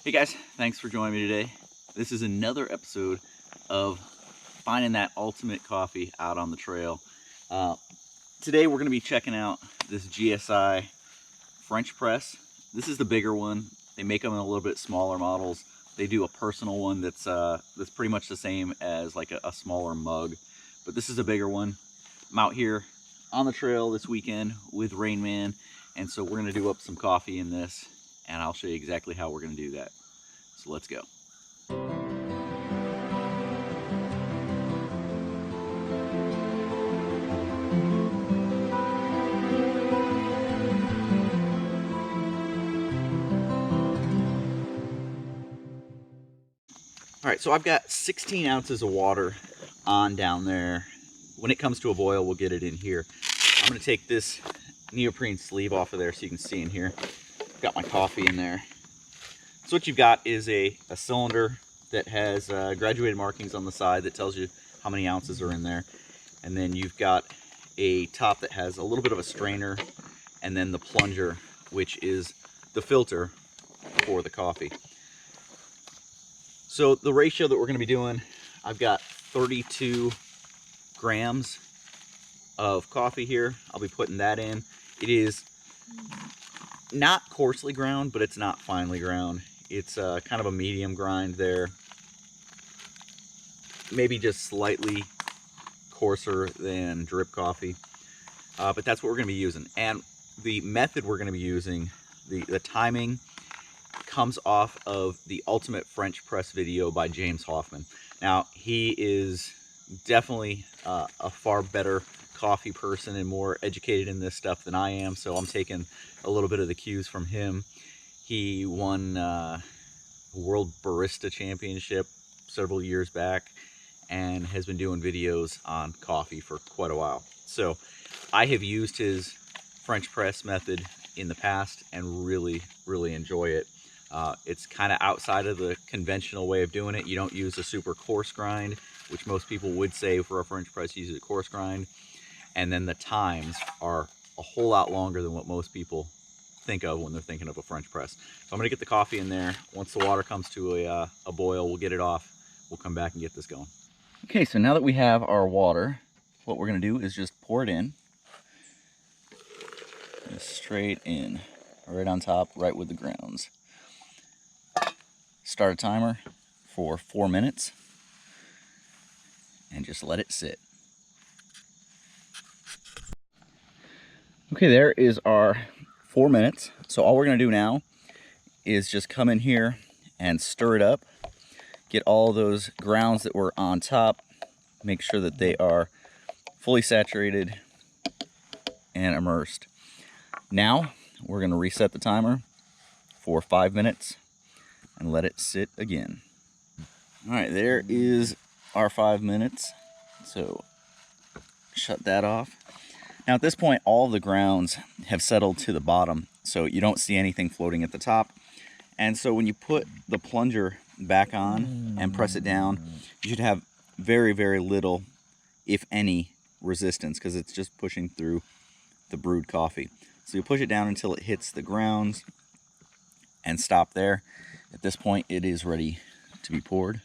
Hey guys, thanks for joining me today. This is another episode of finding that ultimate coffee out on the trail. Today we're going to be checking out this GSI French press. This is the bigger one. They make them in a little bit smaller models. They do a personal one that's pretty much the same as like a smaller mug, but this is a bigger one. I'm out here on the trail this weekend with Rain Man, and so we're going to do up some coffee in this, and I'll show you exactly how we're going to do that. So let's go. All right, so I've got 16 ounces of water on down there. When it comes to a boil, we'll get it in here. I'm gonna take this neoprene sleeve off of there so you can see in here. I've got my coffee in there. So what you've got is a cylinder that has graduated markings on the side that tells you how many ounces are in there. And then you've got a top that has a little bit of a strainer, and then the plunger, which is the filter for the coffee. So the ratio that we're going to be doing, I've got 32 grams of coffee here. I'll be putting that in. It is not coarsely ground, but it's not finely ground. It's kind of a medium grind there. Maybe just slightly coarser than drip coffee. But that's what we're going to be using. And the method we're going to be using, the timing, comes off of the Ultimate French Press video by James Hoffman. Now, he is definitely a far better coffee person and more educated in this stuff than I am, so I'm taking a little bit of the cues from him. He won World Barista Championship several years back and has been doing videos on coffee for quite a while. So I have used his French press method in the past and really enjoy it. It's kind of outside of the conventional way of doing it. You don't use a super coarse grind, which most people would say for a French press, use a coarse grind. And then the times are a whole lot longer than what most people think of when they're thinking of a French press. So I'm gonna get the coffee in there. Once the water comes to a boil, we'll get it off. We'll come back and get this going. Okay, so now that we have our water, what we're gonna do is just pour it in. Just straight in, right on top, right with the grounds. Start a timer for 4 minutes and just let it sit. Okay, there is our 4 minutes. So all we're gonna do now is just come in here and stir it up, get all those grounds that were on top, make sure that they are fully saturated and immersed. Now we're gonna reset the timer for 5 minutes and let it sit again. All right, there is our 5 minutes. So shut that off. Now at this point, all of the grounds have settled to the bottom, so you don't see anything floating at the top. And so when you put the plunger back on and press it down, you should have very little, if any, resistance, because it's just pushing through the brewed coffee. So you push it down until it hits the grounds and stop there. At this point, it is ready to be poured.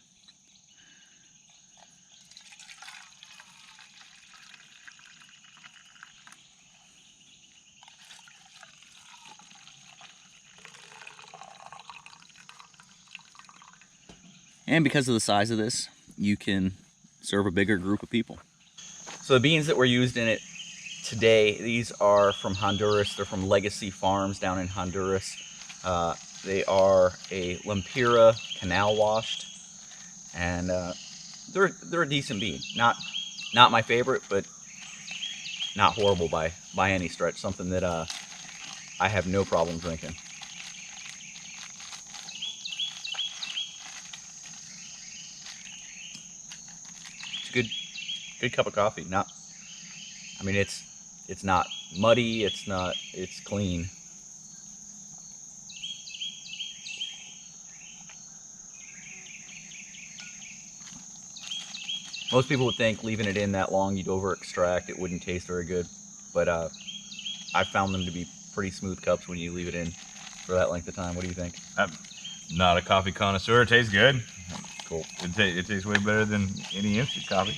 And because of the size of this, you can serve a bigger group of people. So the beans that were used in it today, these are from Honduras. They're from Legacy Farms down in Honduras. They are a Lempira canal washed, and they're a decent bean. Not my favorite, but not horrible by any stretch. Something that I have no problem drinking. It's a good cup of coffee. I mean, it's not muddy. It's clean. Most people would think leaving it in that long, you'd over extract. It wouldn't taste very good. But I've found them to be pretty smooth cups when you leave it in for that length of time. What do you think? Not a coffee connoisseur. It tastes good. Cool. It tastes way better than any instant coffee.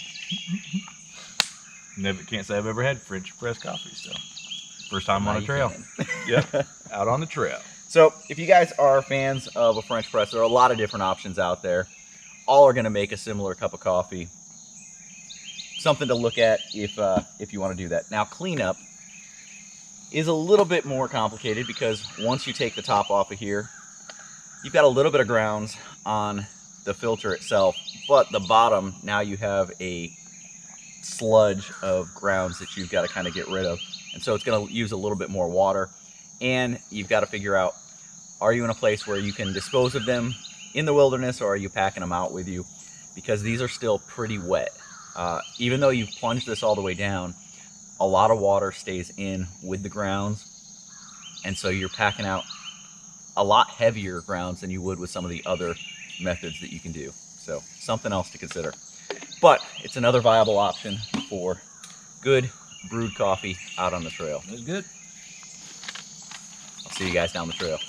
Never, can't say I've ever had French press coffee, so first time on a trail. Yep, out on the trail. So if you guys are fans of a French press, there are a lot of different options out there. All are going to make a similar cup of coffee. Something to look at if you want to do that. Now, cleanup is a little bit more complicated because once you take the top off of here, you've got a little bit of grounds on the filter itself, but the bottom, now you have a sludge of grounds that you've got to kind of get rid of. And so it's going to use a little bit more water, and you've got to figure out, are you in a place where you can dispose of them in the wilderness, or are you packing them out with you? Because these are still pretty wet. Even though you've plunged this all the way down, a lot of water stays in with the grounds, and so you're packing out a lot heavier grounds than you would with some of the other methods that you can do. So something else to consider. But it's another viable option for good brewed coffee out on the trail. That's good. I'll see you guys down the trail.